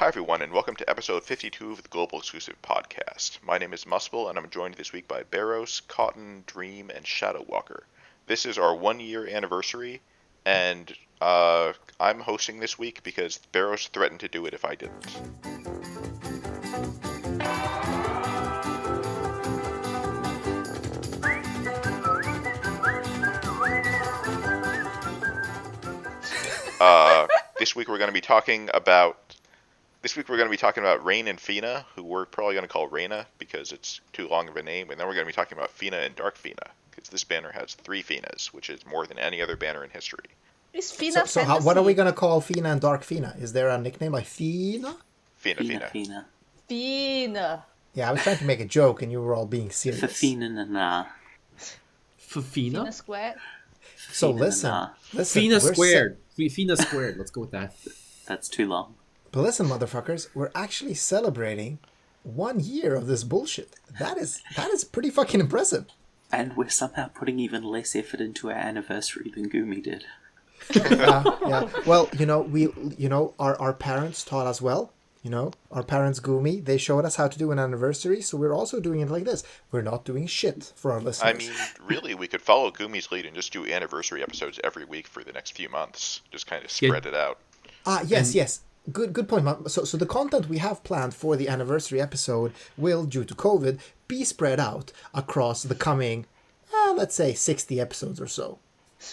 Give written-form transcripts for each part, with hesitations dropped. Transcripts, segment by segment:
Hi everyone, and welcome to episode 52 of the Global Exclusive Podcast. My name is Muspel, and I'm joined this week by Barros, Cotton, Dream, and Shadow Walker. This is our 1-year anniversary, and I'm hosting this week because Barros threatened to do it if I didn't. This week we're going to be talking about Rain and Fina, who we're probably going to call Reina because it's too long of a name, and then we're going to be talking about Fina and Dark Fina because this banner has 3 Finas, which is more than any other banner in history. Is Fina so what are we going to call Fina and Dark Fina? Is there a nickname like Fina? Fina. Fina. Yeah, I was trying to make a joke and you were all being serious. Fina. Fina squared. So listen. Fina squared. Fina squared. Let's go with that. That's too long. But listen, motherfuckers, we're actually celebrating 1 year of this bullshit. That is pretty fucking impressive. And we're somehow putting even less effort into our anniversary than Gumi did. Yeah. Well, our parents taught us well. Our parents, Gumi, they showed us how to do an anniversary, so we're also doing it like this. We're not doing shit for our listeners. I mean, really, we could follow Gumi's lead and just do anniversary episodes every week for the next few months. Just kind of spread it out. Yes. Good point, Mom. So the content we have planned for the anniversary episode will, due to COVID, be spread out across the coming, let's say, 60 episodes or so.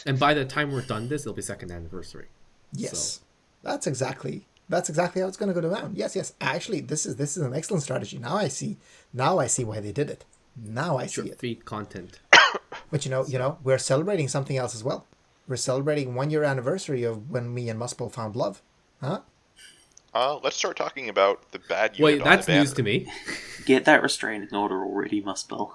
And by the time we're done this, it'll be second anniversary. Yes, so. That's exactly how it's going to go down. Yes. Actually, this is an excellent strategy. Now I see why they did it. Now I see it. Feed content. But we're celebrating something else as well. We're celebrating 1 year anniversary of when me and Muspel found love. Huh? Let's start talking about the bad unit. Wait, that's news to me. Get that restraining order already, Muspel.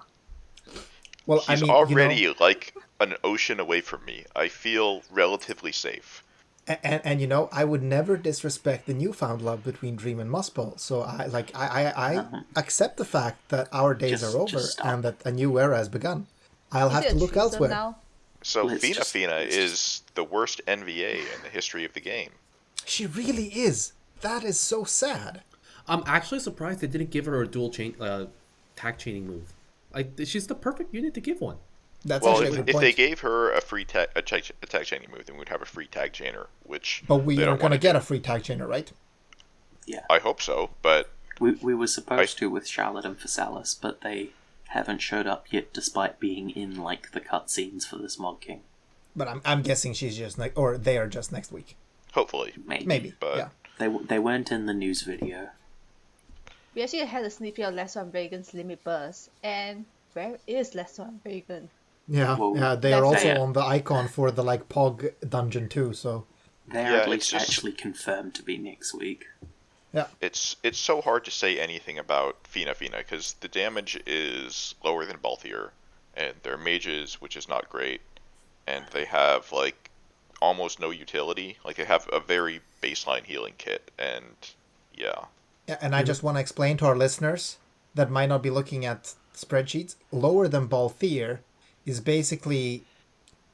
Well, He's already like an ocean away from me. I feel relatively safe. And I would never disrespect the newfound love between Dream and Muspel. So I accept the fact that our days are over and that a new era has begun. I'll have to look elsewhere. Now? So Fina is the worst NVA in the history of the game. She really is. That is so sad. I'm actually surprised they didn't give her a dual tag chaining move. Like, she's the perfect unit to give one. That's actually a good point. If they gave her a free tag chaining move, then we would have a free tag chainer, But we are going to get a free tag chainer, right? Yeah. I hope so, but... We were supposed to with Charlotte and Phasalis, but they haven't showed up yet despite being in, like, the cutscenes for this Mod King. But I'm guessing she's just or they are just next week. Hopefully. Maybe. But yeah. They weren't in the news video. We actually had a snippet of Lasswell and Reagan's limit burst. And where is Lasswell and Reagan? Yeah, they are also on the icon for the Pog dungeon too, so... They're at least actually confirmed to be next week. Yeah. It's so hard to say anything about Fina, because the damage is lower than Balthier, and they're mages, which is not great, and they have, almost no utility. They have a very baseline healing kit, and yeah. Yeah, and I just want to explain to our listeners that might not be looking at spreadsheets. Lower than Balthier is basically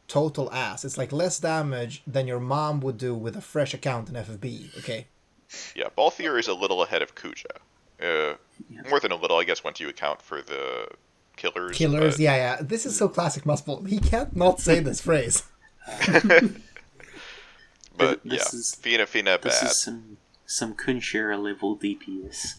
total ass. It's less damage than your mom would do with a fresh account in FFBE, okay? Yeah, Balthier is a little ahead of Kuja. More than a little, I guess, once you account for the killers. Yeah. This is so classic Muspel. He can't not say this phrase. But Fina bad. This is some Kunshira level DPS.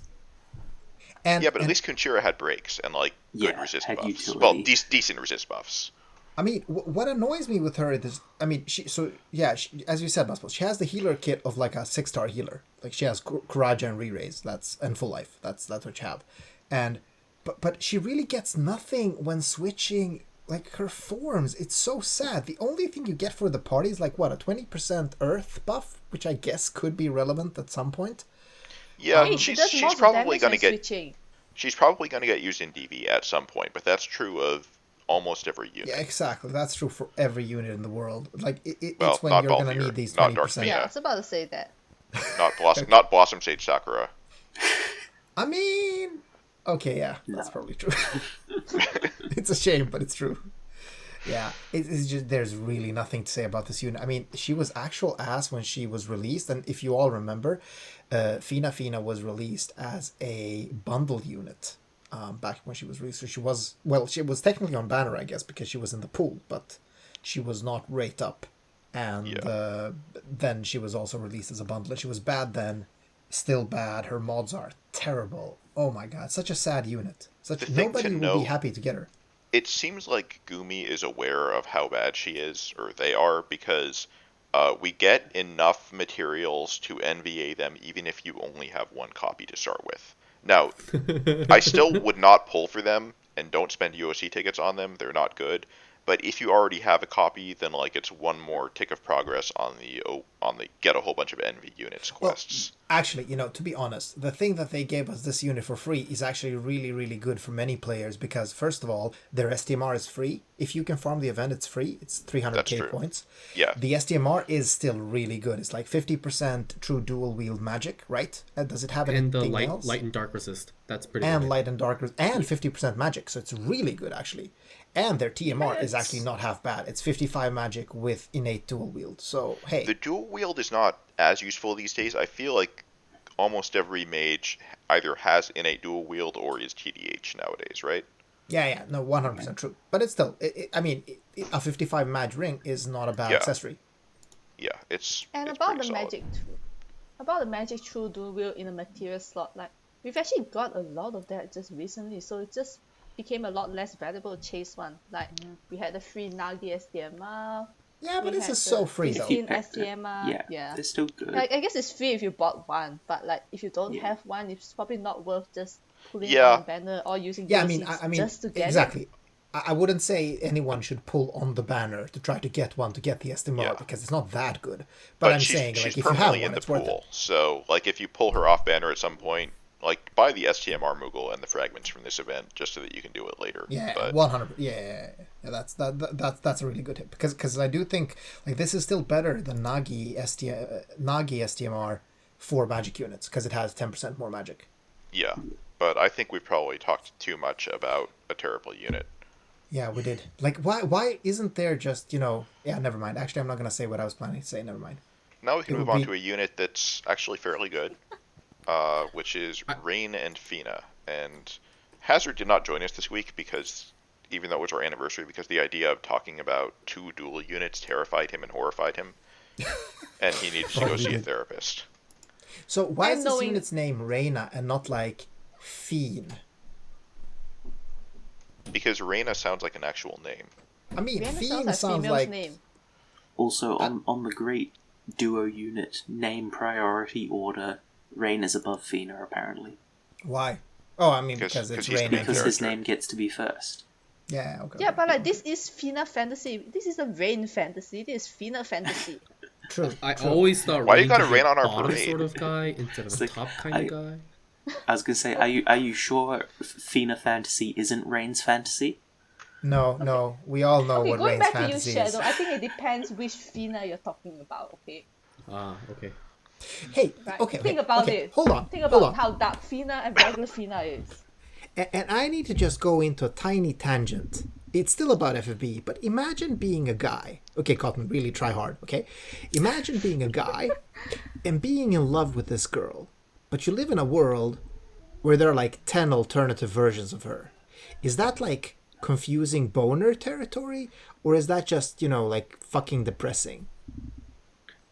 But at least Kunshira had breaks and good resist buffs. Utility. Well, decent resist buffs. I mean, what annoys me with her is, she, as you said, Muspel, she has the healer kit of a 6-star healer. She has Kuraja and Re-Raise, and Full Life. That's what she have, but she really gets nothing when switching her forms. It's so sad. The only thing you get for the party is a 20% Earth buff, which I guess could be relevant at some point. Yeah, she's probably going to get. She's probably going to get used in DV at some point, but that's true of almost every unit. Yeah, exactly. That's true for every unit in the world. It's when you're going to need these 20%. Yeah, I was about to say that. Not Blossom Sage Sakura. I mean, okay, yeah, that's probably true. It's a shame, but it's true. Yeah, it's just there's really nothing to say about this unit. I mean, she was actual ass when she was released, and if you all remember, Fina was released as a bundle unit back when she was released. So she was technically on banner, I guess, because she was in the pool, but she was not rate up. And then she was also released as a bundle. She was bad then, still bad. Her mods are terrible. Oh my god, such a sad unit. Nobody would be happy to get her. It seems like Gumi is aware of how bad she is, or they are, because we get enough materials to NVA them even if you only have one copy to start with. Now, I still would not pull for them, and don't spend UOC tickets on them. They're not good. But if you already have a copy, then like it's one more tick of progress on the get a whole bunch of envy units quests. Well, actually, to be honest, the thing that they gave us this unit for free is actually really, really good for many players because first of all, their STMR is free. If you can farm the event, it's free. It's 300k points. Yeah. The STMR is still really good. It's like 50% true dual wield magic, right? Does it have anything else? And the light and dark resist. That's pretty. And good. light and dark and 50% magic, so it's really good actually. And their TMR is actually not half bad. It's 55 magic with innate dual wield. So, hey. The dual wield is not as useful these days. I feel like almost every mage either has innate dual wield or is TDH nowadays, right? Yeah, no, 100% true. But it's still, a 55 mag ring is not a bad accessory. Yeah, it's about the solid. magic true. About the magic true dual wield in the material slot, like, we've actually got a lot of that just recently, so it just became a lot less valuable to chase one. Like, we had the free Nagi SDMR. Yeah, but this is so free though. SDMR. Yeah, they're still good. Like, I guess it's free if you bought one, but like if you don't have one, it's probably not worth just pulling on the banner or using I mean just to get exactly. it. I wouldn't say anyone should pull on the banner to try to get one to get the SDMR because it's not that good. But I'm saying like if you have one, it's worth it. So like if you pull her off banner at some point, like buy the STMR Moogle and the fragments from this event just so that you can do it later. Yeah, but 100. Yeah, that's a really good hit because I do think like this is still better than Nagi STMR for magic units because it has 10% more magic. Yeah, but I think we probably talked too much about a terrible unit. Yeah, we did. Like, why isn't there just, yeah, never mind. Actually, I'm not going to say what I was planning to say. Never mind. Now we can move on to a unit that's actually fairly good, which is Rain and Fina. And Hazard did not join us this week because, even though it was our anniversary, because the idea of talking about two dual units terrified him and horrified him. And he needs to go see a therapist. So why is this unit's name Reina and not like Fiend? Because Reina sounds like an actual name. I mean, Reina Fiend sounds like... name. Also, on the great duo unit name priority order, Rain is above Fina, apparently. Why? Oh, I mean, because it's Rain. Because his name gets to be first. Yeah, okay. Yeah, but like, this is Fina fantasy. This is a Rain fantasy. This is Fina fantasy. True. I always thought Why you gotta Rain rain on our bottom parade? sort of guy instead of a top kind of guy. I was gonna say, are you sure Fina fantasy isn't Rain's fantasy? No, we all know what going Rain's back to you, fantasy Shadow, is. I think it depends which Fina you're talking about, okay? Okay. Hey, Right? okay. Think about okay. it. Hold on. Think about how dark Fina and regular Fina is. And I need to just go into a tiny tangent. It's still about FFBE, but imagine being a guy. Okay, Cotton, really try hard, okay? Imagine being a guy and being in love with this girl, but you live in a world where there are like 10 alternative versions of her. Is that like confusing boner territory? Or is that just, like fucking depressing?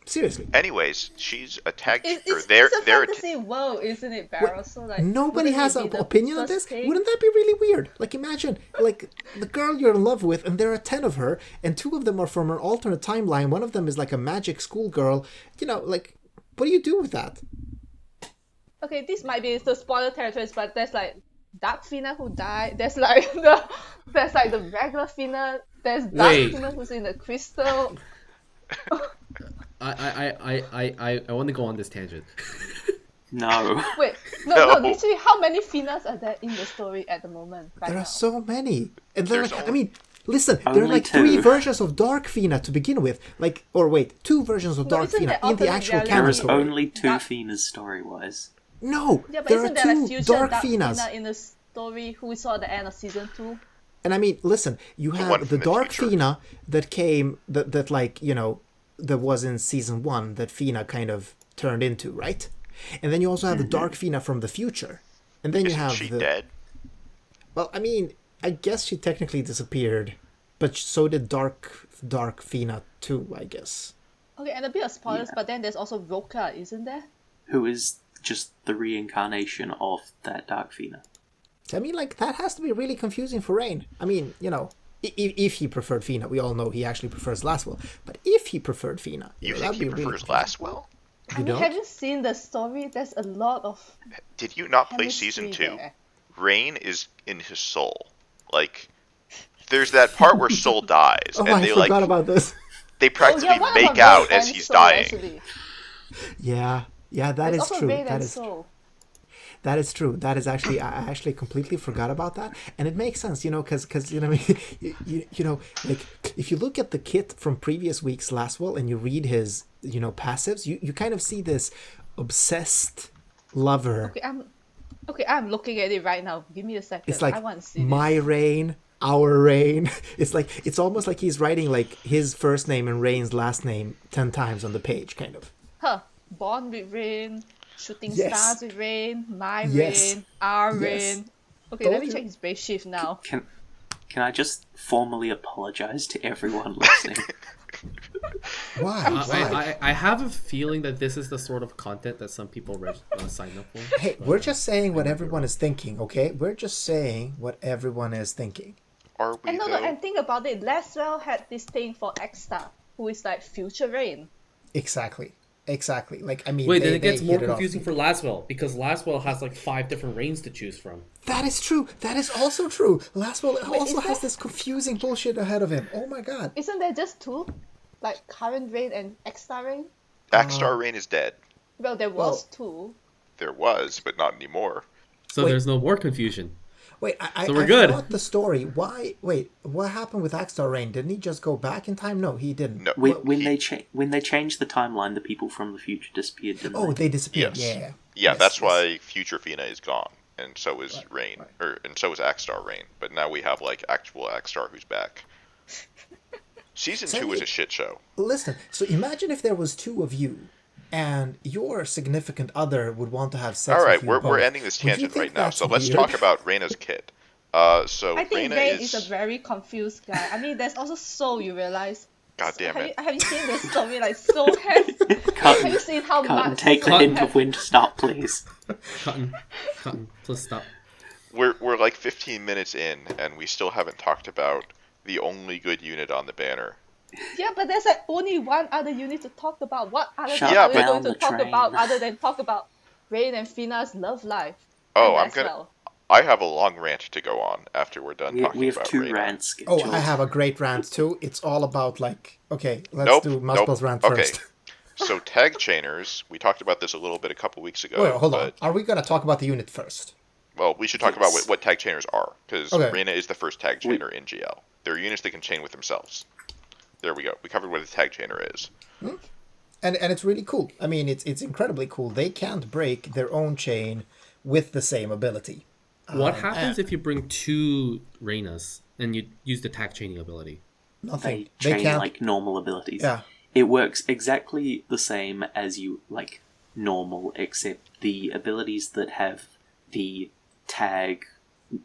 Seriously. Anyways, she's a tag. It's a fantasy world, isn't it, Barrow? So like, nobody has an opinion on this? Wouldn't that be really weird? Like, imagine, like, the girl you're in love with, and there are 10 of her, and 2 of them are from an alternate timeline. One of them is like a magic schoolgirl. Like, what do you do with that? Okay, this might be the spoiler territories, but there's like Dark Fina who died. There's like the regular Fina. There's Dark Fina who's in the crystal. I want to go on this tangent. No. Wait, no. Literally, how many Finas are there in the story at the moment? There are so many, and there There's are, only- I mean, listen, there are like 3 versions of Dark Fina to begin with. Like, or wait, 2 versions of Dark isn't Fina there in the alternate actual reality? canon There is story. only 2 Finas story-wise. No, Yeah, but there are isn't there a 2 future Dark Dark Finas. Fina in the story who we saw at the end of season 2? And I mean, listen, you one have from the the Dark future. Fina that came, that like, that was in season 1 that Fina kind of turned into, right? And then you also have the Dark Fina from the future. And then you Isn't have she the... dead? Well, I mean, I guess she technically disappeared, but so did Dark Fina too, I guess. Okay, and a bit of spoilers, Yeah. but then there's also Roka, isn't there? Who is just the reincarnation of that Dark Fina. I mean, like, that has to be really confusing for Rain. I mean, if he preferred Fina, we all know he actually prefers Lasswell. But if he preferred Fina, You think that'd he be really prefers confusing. Lasswell? I You mean, don't? have you seen the story? There's a lot of Did you not play chemistry season 2? there. Rain is in his soul. Like, there's that part where Soul dies, Oh, and I they forgot about this. they Oh practically yeah, one of make them out Rain as and he's Soul, dying. actually. Yeah, that There's is also true. Rain That and is Soul. That is true. That is actually, I actually completely forgot about that, and it makes sense, because I mean, like if you look at the kit from previous week's Lasswell and you read his, passives, you kind of see this obsessed lover. I'm looking at it right now. Give me a second. It's like I want to see my this. Rain, our Rain. It's almost like he's writing like his first name and Rain's last name 10 times on the page, kind of. Huh. Born with Rain, Shooting Yes. Stars with Rain, My Yes. Rain, Our Yes. Rain. Okay, let me Told you. check his brave shift now. Can I just formally apologize to everyone listening? Why? I have a feeling that this is the sort of content that some people sign up for. Hey, we're just saying what everyone is thinking, okay? We're just saying what everyone is thinking. Are we, And no, though? and think about it. Lasswell had this thing for X-Star, who is like future Rain. Exactly. Like, I mean, Wait, they, then it gets they more hit it off. confusing for Lasswell, because Lasswell has like 5 different reigns to choose from. That is true. That is also true. Lasswell also is has that- this confusing bullshit ahead of him. Oh my god. Isn't there just 2? Like current Rain and X-Star Rain? Axstar Rain is dead. Well, there was 2. There was, but not anymore. So Wait. there's no more confusion. Wait, I So we're good. forgot the story. Why? Wait, what happened with Axstar Rain? Didn't he just go back in time? No, he didn't. No. When they changed the timeline, the people from the future disappeared, didn't Oh, they? they disappeared. Yes. Yeah. Yeah, Yes, that's yes. why Future Fina is gone, and so is Rain, and so is Axstar Rain. But now we have like actual Axstar who's back. Season 2 was a shit show. Listen, so imagine if there was 2 of you, and your significant other would want to have sex All right, with you we're both. ending this Would you tangent think right now. that's So let's weird? talk about Reina's kid. So I think Reina Rain is a very confused guy. I mean, there's also Soul, you realize. God damn it. Have you seen the story? Like, Soul has... have you seen how Cut and much take the Soul hint has... of when to stop, please. Cotton, please stop. We're like 15 minutes in, and we still haven't talked about the only good unit on the banner. Yeah, but there's like only one other unit to talk about. What other Shut thing are we down going to the talk train. about other than talk about Rain and Fina's love life? Oh, And I'm gonna. Lasswell? I have a long rant to go on after we're done talking We have about 2 Reina. rants Oh, scheduled. I have a great rant too. It's all about like, okay, let's Nope. do Nope. Muspel's rant Okay. first. So tag chainers, we talked about this a little bit a couple weeks ago. Wait, hold on. but, Are we gonna talk about the unit first? Well, we should talk about what tag chainers are, because Okay. Reina is the first tag chainer in GL. They're units that can chain with themselves. There we go. We covered what a tag chainer is. And it's really cool. I mean, it's incredibly cool. They can't break their own chain with the same ability. What happens if you bring 2 Reinas and you use the tag chaining ability? Nothing. They chain can't. like normal abilities. Yeah. It works exactly the same as you like normal, except the abilities that have the tag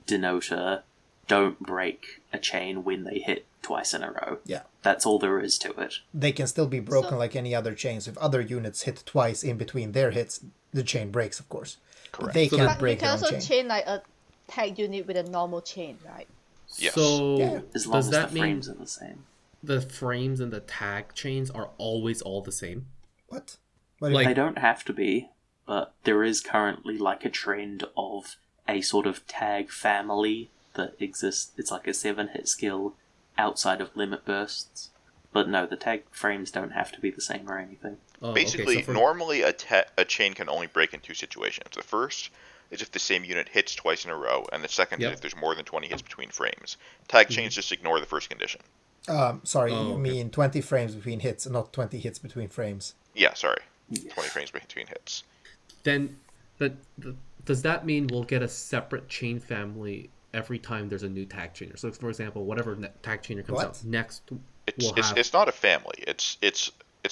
denoter don't break a chain when they hit twice in a row. Yeah. That's all there is to it. They can still be broken So- like any other chains. If other units hit twice in between their hits, the chain breaks, of course. Correct. They So can't But you break can their own also chain. chain like a tag unit with a normal chain, right? Yes. So Yeah. As long does as that the mean frames are the same. the frames and the tag chains are always all the same? What? What do you Like- They don't have to be, but there is currently like a trend of a sort of tag family that exists. It's like a 7-hit skill outside of limit bursts. But no, the tag frames don't have to be the same or anything. Oh, Basically, okay, so for- normally a chain can only break in 2 situations. The first is if the same unit hits twice in a row, and the second Yep. is if there's more than 20 hits between frames. Tag chains just ignore the first condition. Sorry, Oh, you okay. mean 20 frames between hits, not 20 hits between frames. Yeah, sorry. 20 frames between hits. Then, does that mean we'll get a separate chain family every time there's a new tag chainer. So, for example, whatever tag chainer comes What? out next It's will it's have. it's not a family. It's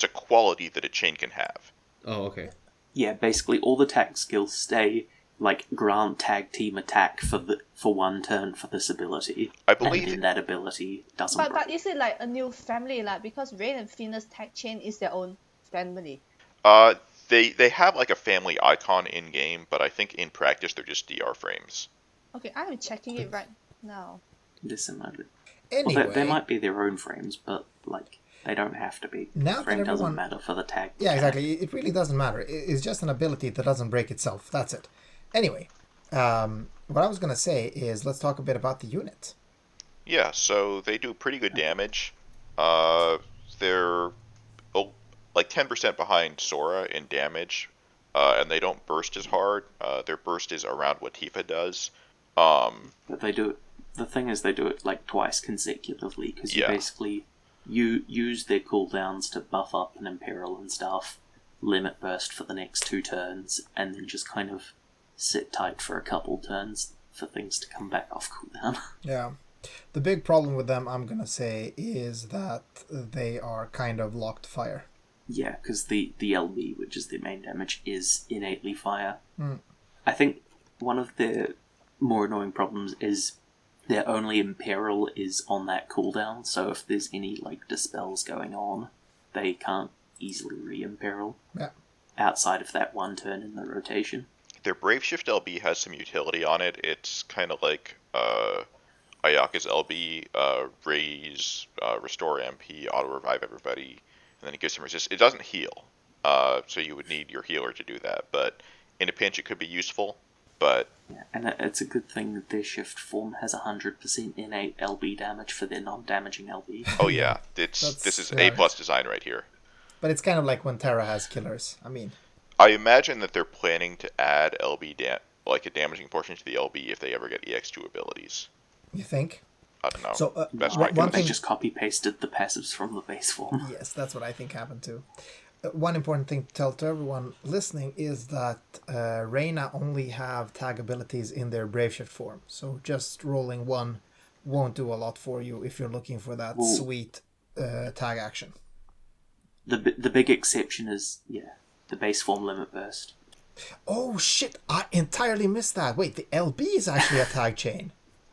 a quality that a chain can have. Oh, okay. Yeah, basically all the tag skills stay, like grant tag team attack for one turn for this ability. I believe- And then that ability doesn't But break. is it like a new family? Like because Rain and Fina's tag chain is their own family. Uh, they have like a family icon in game, but I think in practice they're just DR frames. Okay, I am checking it right now. Listen, well, Anyway, they might be their own frames, but like they don't have to be. Now that Frame doesn't everyone- matter for the tag. yeah, mechanic. exactly. It really doesn't matter. It's just an ability that doesn't break itself. That's it. Anyway, what I was gonna say is let's talk a bit about the unit. Yeah, so they do pretty good damage. They're like 10% behind Sora in damage, and they don't burst as hard. Their burst is around what Tifa does. But they do it. The thing is, they do it like twice consecutively because Yeah. you basically use their cooldowns to buff up an Imperial and stuff, limit burst for the next 2 turns, and then just kind of sit tight for a couple turns for things to come back off cooldown. Yeah. The big problem with them, I'm gonna say, is that they are kind of locked fire. Yeah, because the LB, which is their main damage, is innately fire. Mm. I think one of the more annoying problems is their only Imperial is on that cooldown, so if there's any like dispels going on, they can't easily re-Imperial Yeah. outside of that one turn in the rotation. Their Brave Shift LB has some utility on it. It's kind of like Ayaka's LB, raise, restore MP, auto revive everybody, and then it gives some resist. It doesn't heal, so you would need your healer to do that. But in a pinch, it could be useful. But Yeah, and it's a good thing that their shift form has 100% innate LB damage for their non-damaging LB. oh yeah, this That's is hilarious. A+ design right here. But it's kind of like when Terra has killers. I mean, I imagine that they're planning to add LB like a damaging portion to the LB if they ever get EX2 abilities. you think? I don't know. So That's one, my one They thing. just copy-pasted the passives from the base form. Yes, that's what I think happened too. One important thing to tell to everyone listening is that Reyna only have tag abilities in their Brave Shift form. So just rolling one won't do a lot for you if you're looking for that Well- sweet tag action. The big exception is, the base form limit burst. Oh shit, I entirely missed that. Wait, the LB is actually a tag chain.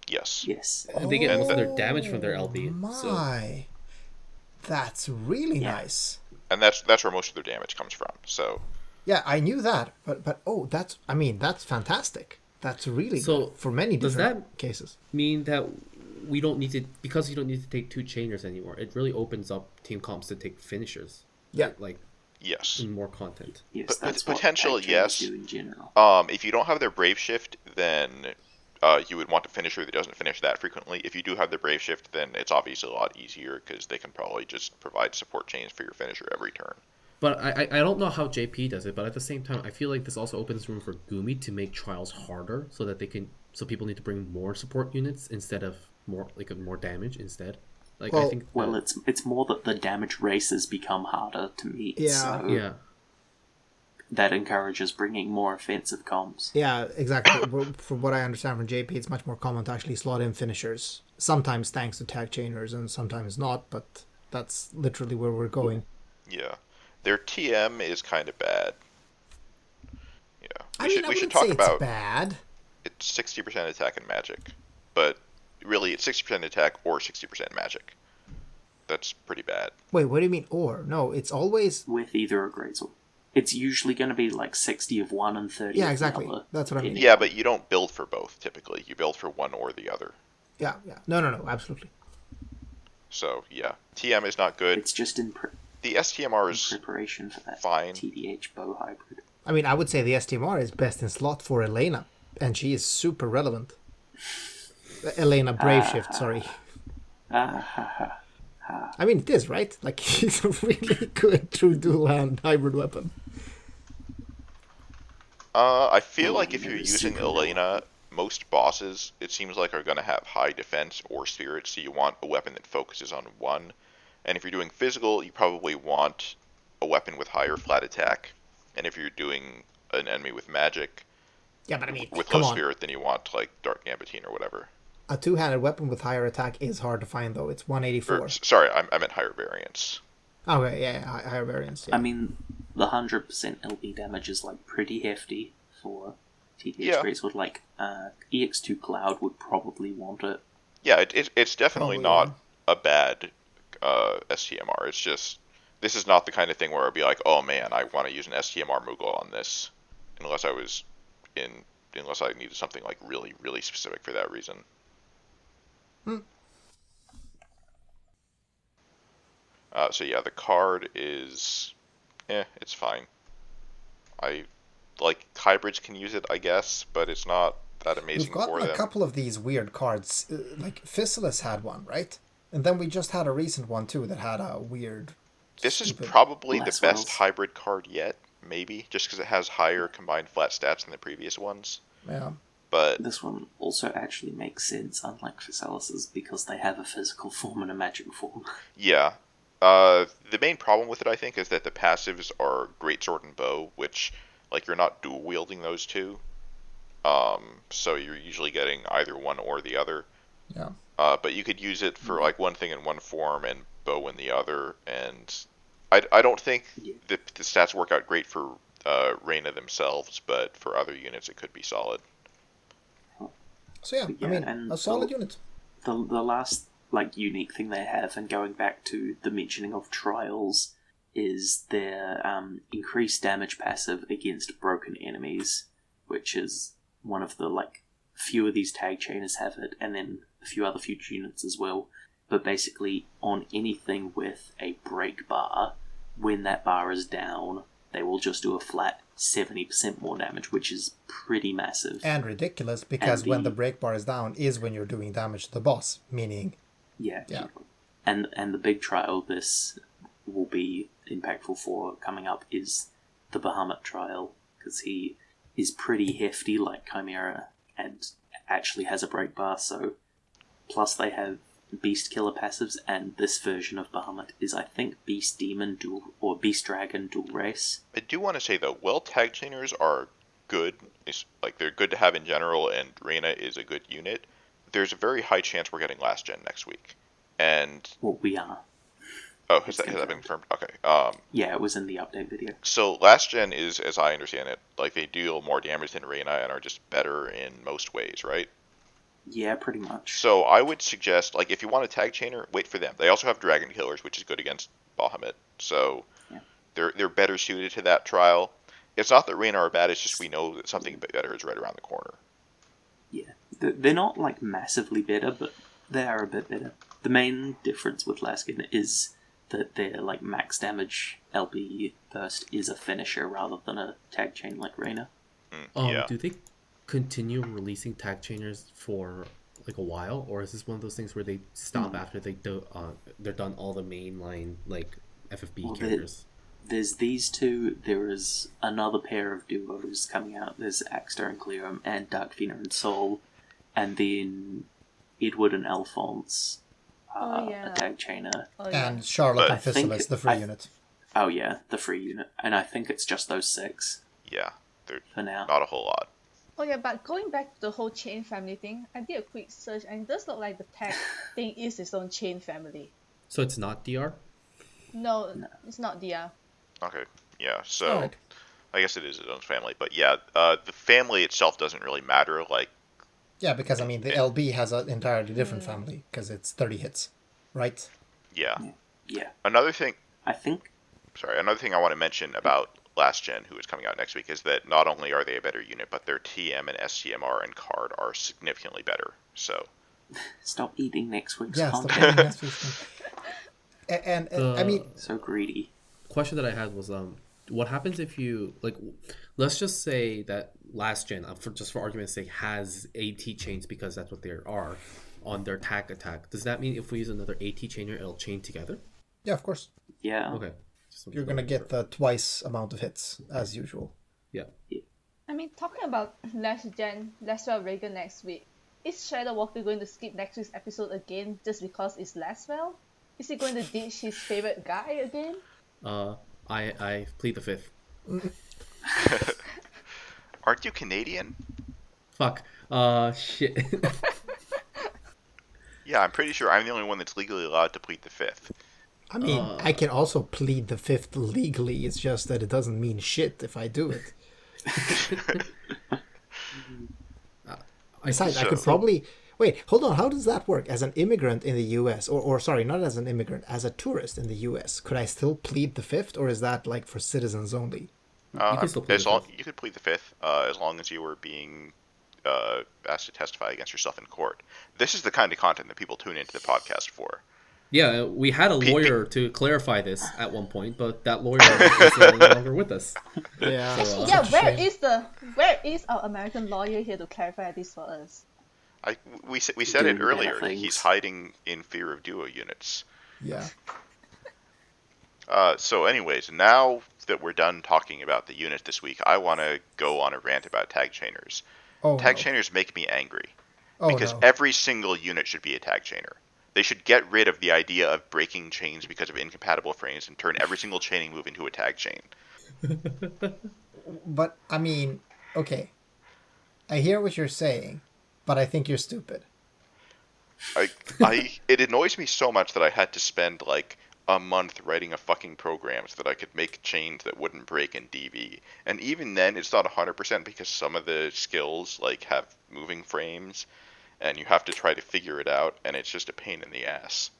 Yes. Yes. They get most of their damage from their LB. My. So That's really Yeah. nice. And that's where most of their damage comes from. So Yeah, I knew that, but oh, that's fantastic. That's really So, good for many does different cases. mean that we don't need to, because you don't need to take 2 chainers anymore. It really opens up team comps to take finishers. Yeah. Like yes. in more content. Yes, But that's potential, what tag yes. trainers do in general. If you don't have their Brave Shift, then you would want a finisher that doesn't finish that frequently. If you do have their Brave Shift, then it's obviously a lot easier because they can probably just provide support chains for your finisher every turn. But I don't know how JP does it, but at the same time, I feel like this also opens room for Gumi to make trials harder so that so people need to bring more support units instead of more damage instead. Like, I Well- think Well, it's more that the damage races become harder to meet. Yeah. So yeah. that encourages bringing more offensive comps. Yeah, exactly. Well, from what I understand from JP, it's much more common to actually slot in finishers. Sometimes thanks to tag chainers and sometimes not, but that's literally where we're going. Yeah. Their TM is kind of bad. Yeah. I We wouldn't should say talk it's about bad. it's 60% attack and magic. But really, it's 60% attack or 60% magic. That's pretty bad. Wait, what do you mean or? No, it's always... With either a greatsword. It's usually going to be like 60 of one and 30 Yeah, of exactly. the other. That's what I mean. Yeah, but you don't build for both, typically. You build for one or the other. Yeah. No, absolutely. So, yeah. TM is not good. It's just in The STMR is preparation for that fine. TDH bow hybrid. I mean, I would say the STMR is best in slot for Elena, and she is super relevant. Elena Brave Shift, sorry. I mean, it is, right? Like, it's a really good true dual hand hybrid weapon. I feel like if Yeah, you're it's using super Elena, most bosses, it seems like, are going to have high defense or spirit, so you want a weapon that focuses on one. And if you're doing physical, you probably want a weapon with higher flat attack. And if you're doing an enemy with magic, Yeah, but I mean, with come low on. spirit, then you want, like, Dark Gambitine or whatever. A two-handed weapon with higher attack is hard to find, though. It's 184. Sorry, I meant higher variance. Okay, yeah, higher variance. Yeah. I mean, the 100% LB damage is like pretty hefty for TTH Yeah. Greatsword. Like, EX2 Cloud would probably want it. Yeah, it's definitely Probably, not a bad STMR. It's just this is not the kind of thing where I'd be like, oh man, I want to use an STMR Moogle on this, unless I needed something like really, really specific for that reason. So yeah, the card is, it's fine. I like hybrids can use it, I guess, but it's not that amazing We've gotten for a them. couple of these weird cards. Like Physalis had one, right? And then we just had a recent one too that had a weird. This is stupid- probably the Lasswells. best hybrid card yet, maybe, just because it has higher combined flat stats than the previous ones. Yeah. But This one also actually makes sense, unlike Physalis', because they have a physical form and a magic form. yeah, the main problem with it, I think, is that the passives are Greatsword and Bow, which, like, you're not dual wielding those two. So you're usually getting either one or the other. Yeah. But you could use it for like one thing in one form and Bow in the other, and I don't think the stats work out great for Reyna themselves, but for other units it could be solid. So yeah, Yeah, I mean, and a solid so- unit. The last like unique thing they have, and going back to the mentioning of trials, is their increased damage passive against broken enemies, which is one of the like few of these tag chainers have it, and then a few other future units as well. But basically, on anything with a break bar, when that bar is down, they will just do a flat 70% more damage, which is pretty massive. And ridiculous, because And when the the- break bar is down is when you're doing damage to the boss, meaning Yeah. Yeah. And the big trial this will be impactful for coming up is the Bahamut trial, because he is pretty hefty like Chimera and actually has a break bar, so plus they have Beast Killer passives, and this version of Bahamut is, I think, Beast Demon dual or Beast Dragon dual race. I do want to say though, tag chainers are good. It's, like, they're good to have in general, and Reyna is a good unit. There's a very high chance we're getting last gen next week, and Well, we are. has that been confirmed? Okay. Yeah, it was in the update video. So last gen is, as I understand it, like they deal more damage than Reyna and are just better in most ways, right? Yeah, pretty much. So I would suggest, like, if you want a tag chainer, wait for them. They also have Dragon Killers, which is good against Bahamut. So Yeah. they're better suited to that trial. It's not that Reyna are bad, it's just we know that something better is right around the corner. Yeah, they're not like massively better, but they are a bit better. The main difference with Laskin is that their like max damage LB burst is a finisher rather than a tag chain like Reyna. Yeah. Do they continue releasing tag chainers for like a while, or is this one of those things where they stop after they do they're done all the mainline like FFBE Well, characters? There's these two. There is another pair of duos coming out. There's Axter and Clearum and Dark Fina and Soul, and then Edward and Alphonse, a tag chainer. Oh, yeah. and Charlotte But and I think Physalis, the free I- unit. Oh yeah, the free unit, and I think it's just those 6 Yeah, they're for now. not a whole lot. Oh yeah, but going back to the whole chain family thing, I did a quick search and it does look like the tag thing is its own chain family. So it's not DR? No, it's not DR. Okay, yeah, so Alright. I guess it is its own family. But yeah, the family itself doesn't really matter. Like, Yeah, because I mean the LB has an entirely different family because it's 30 hits, right? yeah. Yeah, Another thing I think I want to mention about Last Gen, who is coming out next week, is that not only are they a better unit, but their TM and SCMR and card are significantly better. So, stop eating next week's Yeah, content. stop getting next week's one. And I mean, So greedy. Question that I had was what happens if you like let's just say that last gen for argument's sake has AT chains because that's what they are on their tag attack. Does that mean if we use another AT chainer it'll chain together? yeah, of course, Yeah. Okay. you're gonna get the twice amount of hits as usual. Yeah. I mean, talking about last gen, Lasswell Reagan next week. Is Shadow Walker going to skip next week's episode again just because it's Lasswell? Is he going to ditch his favorite guy again? I plead the fifth. aren't you Canadian? Fuck. Shit. Yeah, I'm pretty sure I'm the only one that's legally allowed to plead the fifth. I mean, I can also plead the fifth legally. It's just that it doesn't mean shit if I do it. Besides, I could probably wait. Hold on. How does that work? As an immigrant in the U.S., or sorry, not as an immigrant, as a tourist in the U.S., could I still plead the fifth, or is that like for citizens only? You can still plead As the long fifth. you could plead the fifth, as long as you were being asked to testify against yourself in court. This is the kind of content that people tune into the podcast for. Yeah, we had a lawyer to clarify this at one point, but that lawyer is no longer with us. Yeah. So, Yeah, where is our American lawyer here to clarify this for us? We said it Doing earlier. better He's things. hiding in fear of duo units. Yeah. So, anyways, now that we're done talking about the unit this week, I want to go on a rant about tag chainers. Oh Tag no. chainers make me angry Oh because no. every single unit should be a tag chainer. They should get rid of the idea of breaking chains because of incompatible frames and turn every single chaining move into a tag chain. But I mean, okay. I hear what you're saying, but I think you're stupid. It annoys me so much that I had to spend like a month writing a fucking program so that I could make chains that wouldn't break in DV. And even then, it's not 100% because some of the skills like have moving frames, and you have to try to figure it out, and it's just a pain in the ass.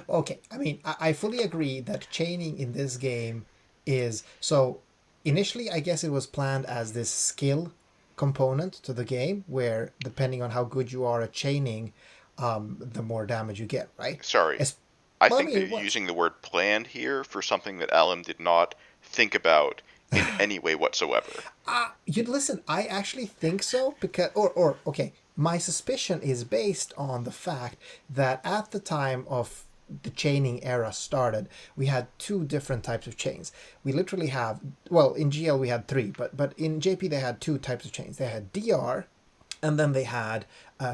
Okay, I mean, I fully agree that chaining in this game is so. Initially, I guess it was planned as this skill component to the game, where depending on how good you are at chaining, the more damage you get, right? Sorry, As, I well, I think mean, that it you're was. using the word planned here for something that Alan did not think about in any way whatsoever. You listen. I actually think so because, or okay, my suspicion is based on the fact that at the time of the chaining era started, we had two different types of chains. We literally have, well, in GL we had three, but in JP they had two types of chains. They had DR, and then they had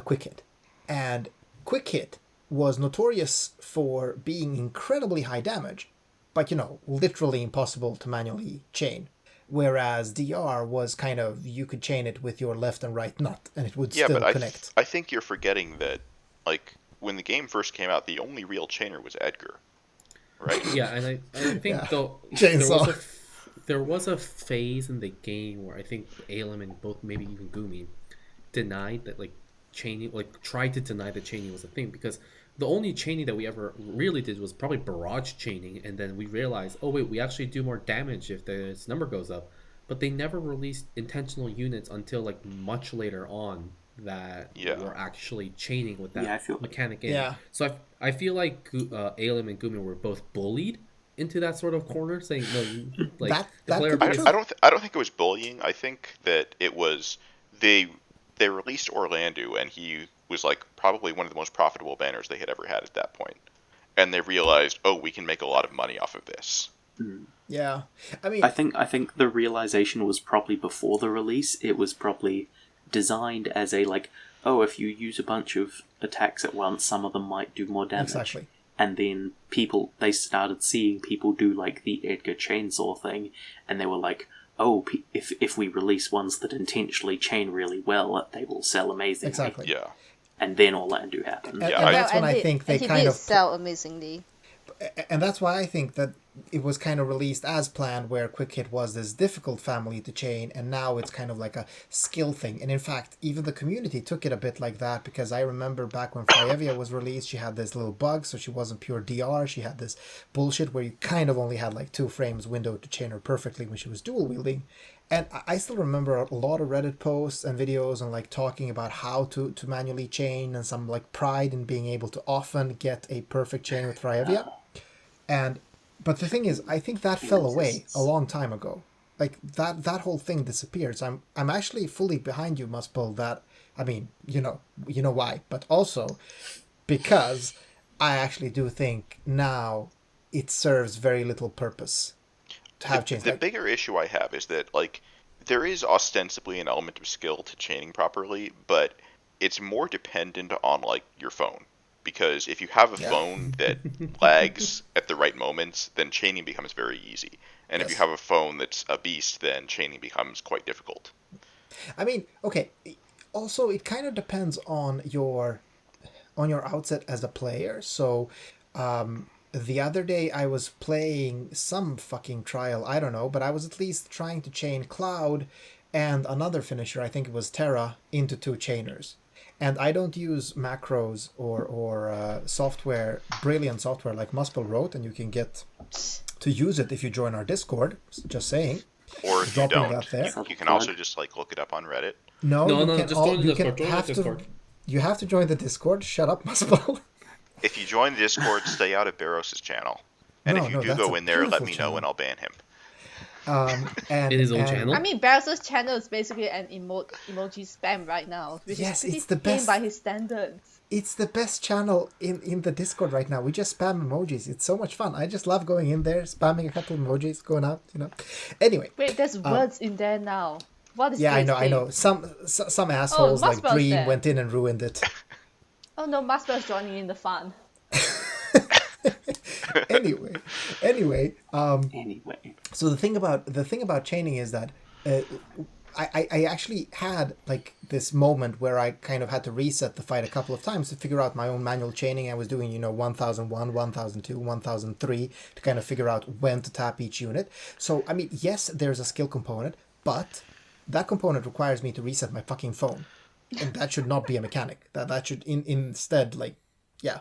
quick hit, and quick hit was notorious for being incredibly high damage, but literally impossible to manually chain. Whereas DR was kind of, you could chain it with your left and right nut and it would Yeah, but still connect. I think you're forgetting that, like, when the game first came out, the only real chainer was Edgar, right? yeah, and I think Yeah. though Chainsaw. there was a phase in the game where I think Alem and both maybe even Gumi denied that like chaining, like tried to deny that chaining was a thing, because the only chaining that we ever really did was probably barrage chaining, and then we realized, oh wait, we actually do more damage if this number goes up. But they never released intentional units until like much later on that Yeah. were actually chaining with that Yeah, I feel like- mechanic in. Yeah. So I feel like Alem and Gumi were both bullied into that sort of corner, saying no, like the That player could be base. true. I don't think it was bullying. I think that it was they they released Orlando, and he was like probably one of the most profitable banners they had ever had at that point. And they realized, oh, we can make a lot of money off of this. Yeah. I mean, I think the realization was probably before the release. It was probably designed as a like, oh, if you use a bunch of attacks at once, some of them might do more damage. Exactly. And then they started seeing people do like the Edgar chainsaw thing, and they were like, oh, if we release ones that intentionally chain really well, they will sell amazingly. Exactly. Yeah. And then Orlando happened. And, Yeah, and that's when I think they he kind did of sell amazingly. and that's why I think that it was kind of released as planned, where Quick Hit was this difficult family to chain, and now it's kind of like a skill thing. And in fact, even the community took it a bit like that, because I remember back when Fryevia was released, she had this little bug, so she wasn't pure DR. She had this bullshit where you kind of only had like 2 frames window to chain her perfectly when she was dual wielding. And I still remember a lot of Reddit posts and videos and like talking about how to manually chain, and some like pride in being able to often get a perfect chain with Fryevia. But the thing is, I think that fell away a long time ago. Like that whole thing disappeared. So I'm actually fully behind you, Muspel. That, I mean, you know why, but also because I actually do think now it serves very little purpose to have chains. The Like, bigger issue I have is that like there is ostensibly an element of skill to chaining properly, but it's more dependent on like your phone. Because if you have a phone that lags at the right moments, then chaining becomes very easy. And if you Yes. have a phone that's a beast, then chaining becomes quite difficult. I mean, okay. Also, it kind of depends on your. on your outset as a player. So the other day I was playing some fucking trial, I don't know, but I was at least trying to chain Cloud and another finisher, I think it was Terra, into 2 chainers. And I don't use macros or software, brilliant software like Muspel wrote, and you can get to use it if you join our Discord. Just saying. Or if you Dropping don't, that there. you can also just like look it up on Reddit. No, No, you no, can just join the you Discord. can Join the have Discord. to. You have to join the Discord. Shut up, Muspel. If you join the Discord, stay out of Barros' channel. And No, if you do that's go a in there, let beautiful me know channel. and I'll ban him. And In his own and- channel? I mean, Barrels' channel is basically an emoji spam right now, which Yes, is pretty it's the tame best. by his standards. It's the best channel in the Discord right now. We just spam emojis. It's so much fun. I just love going in there, spamming a couple emojis, going out. Anyway, Wait, there's words in there now. What is yeah, this I know. thing? Some assholes like Muspel's Dream there. went in and ruined it. Oh no, Muspel's joining in the fun. Anyway, Anyway. so the thing about chaining is that I actually had like this moment where I kind of had to reset the fight a couple of times to figure out my own manual chaining. I was doing 1001, 1002, 1003 to kind of figure out when to tap each unit. So I mean, yes, there's a skill component, but that component requires me to reset my fucking phone, and that should not be a mechanic. That should instead yeah.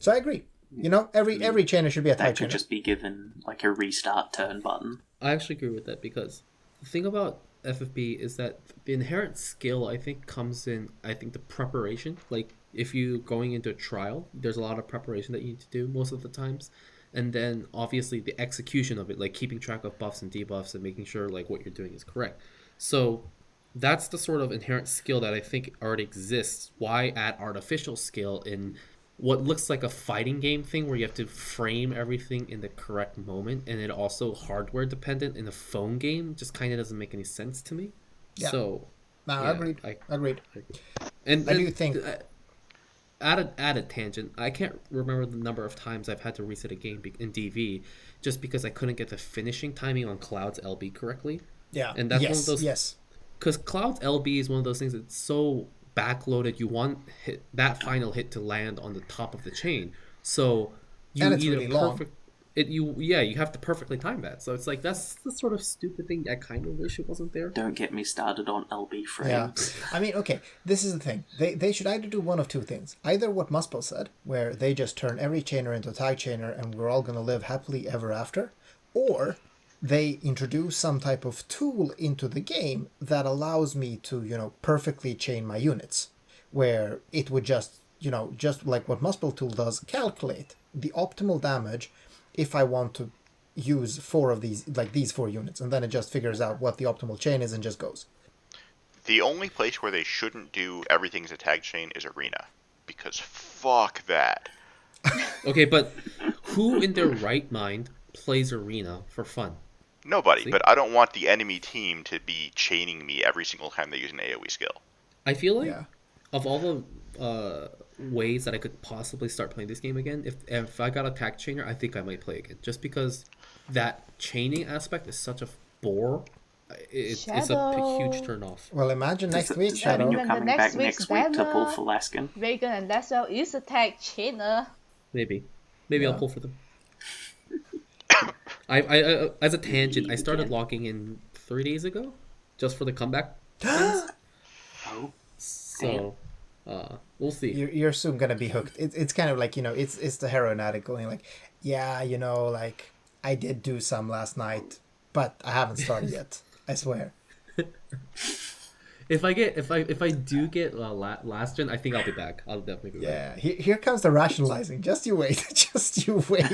So I agree. Every chainer should be a That type could chainer. just be given like a restart turn button. I actually agree with that because the thing about FFB is that the inherent skill I think comes in the preparation. Like if you going into a trial, there's a lot of preparation that you need to do most of the times. And then obviously the execution of it, like keeping track of buffs and debuffs and making sure like what you're doing is correct. So that's the sort of inherent skill that I think already exists. Why add artificial skill in what looks like a fighting game thing where you have to frame everything in the correct moment, and it also hardware dependent in a phone game just kind of doesn't make any sense to me. Yeah. So No, yeah, agreed. I do think add a tangent. I can't remember the number of times I've had to reset a game in DV just because I couldn't get the finishing timing on Cloud's LB correctly. yeah. And that's yes, one of those. yes. Because Cloud's LB is one of those things that's so backloaded. You want that final hit to land on the top of the chain, so you And it's either really long. you have to perfectly time that. So it's like that's the sort of stupid thing I kind of wish it wasn't there. Don't get me started on LB frames. Yeah. I mean, okay, this is the thing. They should either do one of two things. Either what Muspel said, where they just turn every chainer into a tag chainer and we're all going to live happily ever after, or they introduce some type of tool into the game that allows me to, perfectly chain my units, where it would just like what Muspel tool does, calculate the optimal damage if I want to use 4 of these, like these 4 units, and then it just figures out what the optimal chain is and just goes. The only place where they shouldn't do everything as a tag chain is Arena, because fuck that. Okay, but who in their right mind plays Arena for fun? Nobody, See? but I don't want the enemy team to be chaining me every single time they use an AoE skill. I feel like Yeah. of all the ways that I could possibly start playing this game again, if I got a tag chainer, I think I might play again. Just because that chaining aspect is such a bore. It's a Shadow. huge turn off. Well, imagine next Does week, that mean Shadow. you're And the coming next back week's next week to pull banner- for Laskin? Reagan and Lasswell is a tag chainer. Maybe Yeah. I'll pull for them. I as a tangent, I started logging in 3 days ago, just for the comeback things. Oh, So, we'll see. You're soon gonna be hooked. It's kind of like it's the heroin addict going like, yeah, like I did do some last night, but I haven't started yet. I swear. If I do get last gen, I think I'll be back. I'll definitely be back. Yeah, here comes the rationalizing. Just you wait. Just you wait.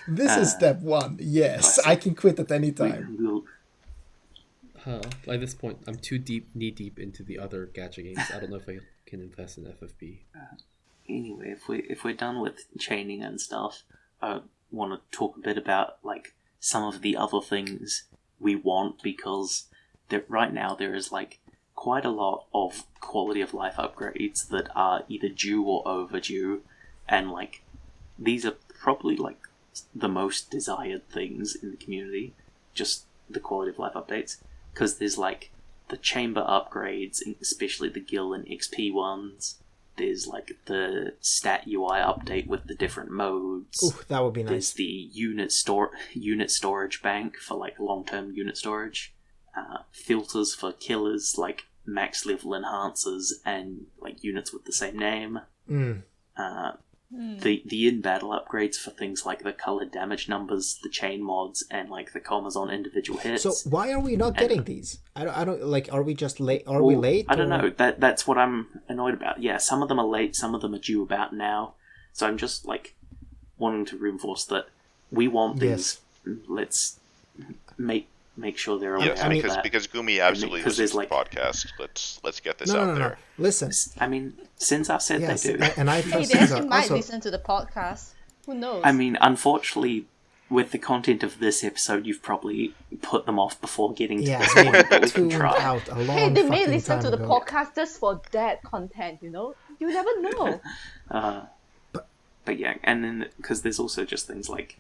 This is step 1. Yes, I can quit at any time. we'll, By this point, I'm too knee deep into the other gacha games. I don't know if I can invest in FFB. anyway, if we're done with chaining and stuff, I want to talk a bit about like some of the other things we want, because right now there is like quite a lot of quality of life upgrades that are either due or overdue, and like these are probably like the most desired things in the community, just the quality of life updates, because there's like the chamber upgrades, especially the Gil and XP ones. There's like the stat UI update with the different modes. Ooh, that would be There's nice. the unit storage bank for like long-term unit storage. Filters for killers, like max level enhancers and like units with the same name. The in-battle upgrades for things like the colored damage numbers, the chain mods, and like the commas on individual hits. So why are we not getting these? I don't like. Are we just late? Are we late? I don't or- know. That's what I'm annoyed about. Yeah, some of them are late, some of them are due about now. So I'm just like wanting to reinforce that we want these. Yes. Let's make sure they're on Yes, time for because that. because Gumi absolutely because listens to there's, the like- podcast. Let's get this No, out no, no, there. no. Listen. I mean, since I've said Yes, they do. and I Hey, trust they Caesar. actually might Also, listen to the podcast. Who knows? I mean, unfortunately, with the content of this episode, you've probably put them off before getting to yeah, this they point, but we can tuned try. out a long hey, they may fucking listen time to the ago. podcast just for that content, you know? You never know. But yeah, and then because there's also just things like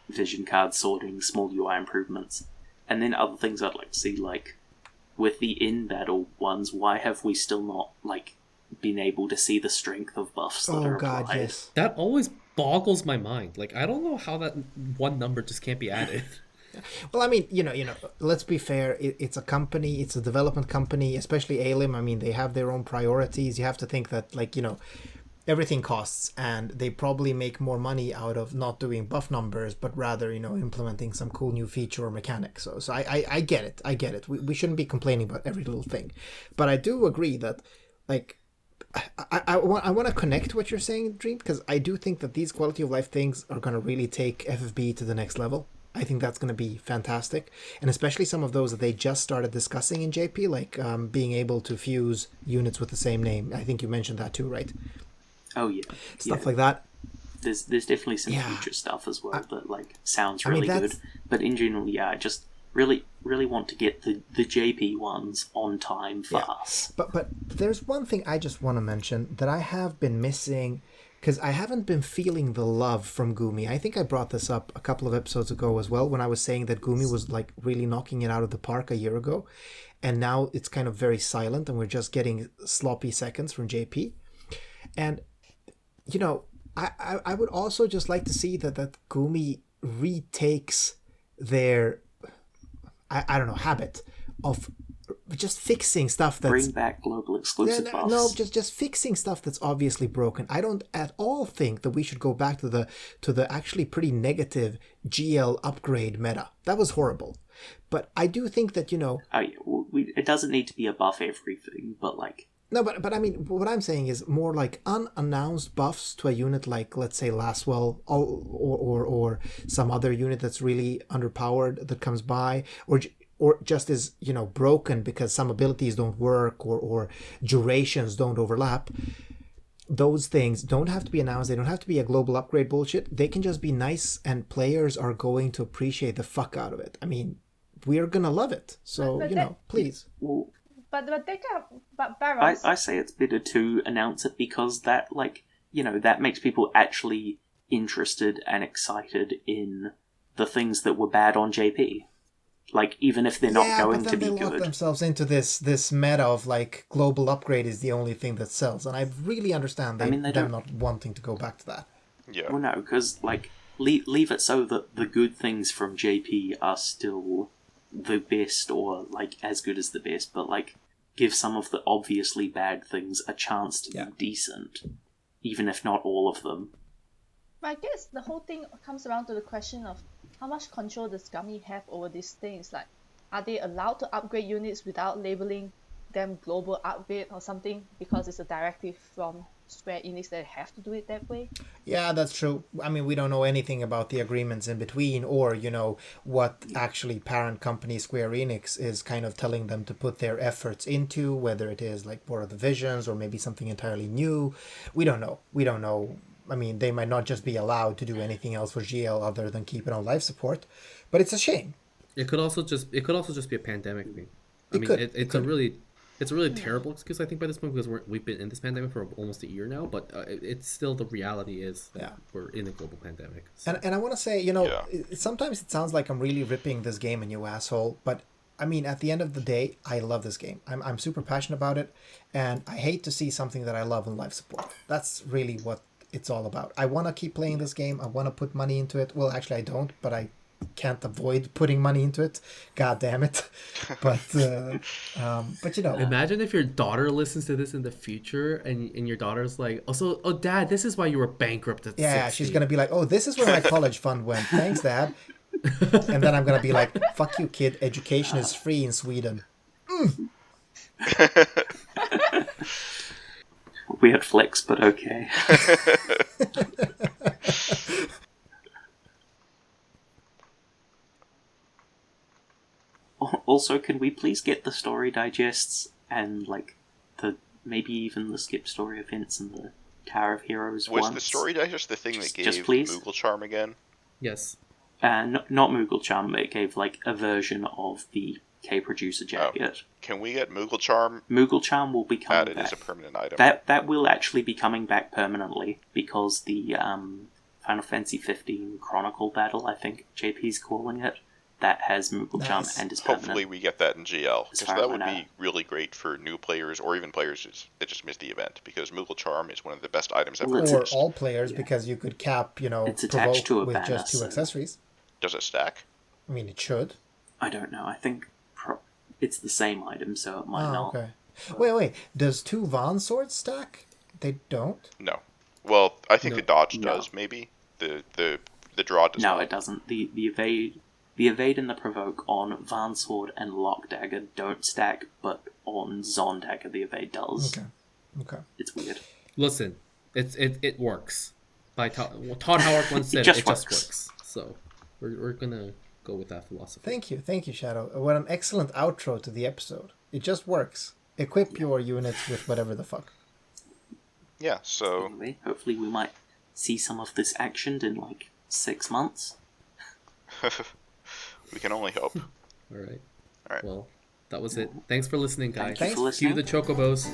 vision card sorting, small UI improvements, and then other things I'd like to see, like with the in-battle ones. Why have we still not like been able to see the strength of buffs that Oh are god, applied? yes. That always boggles my mind. Like, I don't know how that one number just can't be added. Well, I mean, you know, let's be fair. It's a company. It's a development company, especially Alim. I mean, they have their own priorities. You have to think that, like, everything costs, and they probably make more money out of not doing buff numbers, but rather, implementing some cool new feature or mechanic. So I get it. I get it. We shouldn't be complaining about every little thing, but I do agree that, like, I want to connect what you're saying, Dream, because I do think that these quality of life things are going to really take FFBE to the next level. I think that's going to be fantastic, and especially some of those that they just started discussing in JP, like being able to fuse units with the same name. I think you mentioned that too, right? Oh yeah, Stuff yeah. like that. There's definitely some Yeah. future stuff as well that like sounds I mean, really that's- good. But in general, yeah, I just really want to get the JP ones on time for us. But there's one thing I just want to mention that I have been missing, because I haven't been feeling the love from Gumi. I think I brought this up a couple of episodes ago as well, when I was saying that Gumi was like really knocking it out of the park a year ago, and now it's kind of very silent, and we're just getting sloppy seconds from JP. And I would also just like to see that Gumi retakes their I don't know, habit of just fixing stuff that's Bring back global exclusive buffs. no, just fixing stuff that's obviously broken. I don't at all think that we should go back to the actually pretty negative GL upgrade meta. That was horrible. But I do think that, Oh, yeah, it doesn't need to be a buff everything, but like no, but I mean, what I'm saying is more like unannounced buffs to a unit like, let's say, Lasswell, or some other unit that's really underpowered that comes by, or just is, broken because some abilities don't work, or durations don't overlap. Those things don't have to be announced. They don't have to be a global upgrade bullshit. They can just be nice, and players are going to appreciate the fuck out of it. I mean, we're gonna love it. So, But please. well, But they can. But Barrows. I say it's better to announce it because that, like, that makes people actually interested and excited in the things that were bad on JP. Like, even if they're not going but to then be they lock good. themselves into this meta of like global upgrade is the only thing that sells, and I really understand they them don't- not wanting to go back to that. Yeah. Well, no, because, like, leave it so that the good things from JP are still the best, or, like, as good as the best, but, like, give some of the obviously bad things a chance to be decent, even if not all of them. But I guess the whole thing comes around to the question of how much control does Gummy have over these things? Like, are they allowed to upgrade units without labeling them global upgrade or something because it's a directive from Square Enix that they have to do it that way? Yeah, that's true. I mean, we don't know anything about the agreements in between, or what actually parent company Square Enix is kind of telling them to put their efforts into, whether it is like War of the Visions or maybe something entirely new. We don't know. I mean, they might not just be allowed to do anything else for GL other than keep it on life support, but it's a shame. It could also just be a pandemic thing. It's a really terrible excuse, I think, by this point, because we've been in this pandemic for almost a year now. But it's still, the reality is that we're in a global pandemic. So. And I want to say, sometimes it sounds like I'm really ripping this game a new asshole, but I mean, at the end of the day, I love this game. I'm super passionate about it, and I hate to see something that I love in life support. That's really what it's all about. I want to keep playing this game. I want to put money into it. Well, actually, I don't, but I can't avoid putting money into it. God damn it! But you know, Imagine if your daughter listens to this in the future, and your daughter's like, "Oh, Dad, this is why you were bankrupt at yeah, 60. she's gonna be like, "Oh, this is where my college fund went. Thanks, Dad." And then I'm gonna be like, "Fuck you, kid. Education is free in Sweden." Weird flex, but okay. Also, can we please get the story digests and like the maybe even the skip story events and the Tower of Heroes Was once? the story digest the thing that gave just please? Moogle Charm again? Yes. Not Moogle Charm, it gave like a version of the K-Producer jacket. Can we get Moogle Charm Moogle Charm will be coming added back. as a permanent item? That will actually be coming back permanently because the Final Fantasy 15 Chronicle battle, I think JP's calling it, that has Moogle Charm and is permanent. Hopefully we get that in GL, As because far as that I would know. be really great for new players or even players that just missed the event, because Moogle Charm is one of the best items ever Well, Or released. all players, because you could cap, It's attached provoke to a with banner, just 2 so- accessories. Does it stack? I mean, it should. I don't know. I think it's the same item, so it might not. Okay. Wait. Does 2 Von swords stack? They don't? No. Well, I think No. the dodge No. does, maybe. The draw does No, not. it doesn't. The evade and the provoke on Van Sword and Lock Dagger don't stack, but on Zon Dagger the evade does. Okay. It's weird. Listen, it works. By Todd Howard once said, just it just works. works. So we're gonna go with that philosophy. Thank you, Shadow. What an excellent outro to the episode. It just works. Equip your units with whatever the fuck. Yeah, so Anyway, hopefully we might see some of this actioned in like 6 months. we can only hope. All right. All right. Well, that was it. Thanks for listening, guys. Thank you for listening. Cue the chocobos.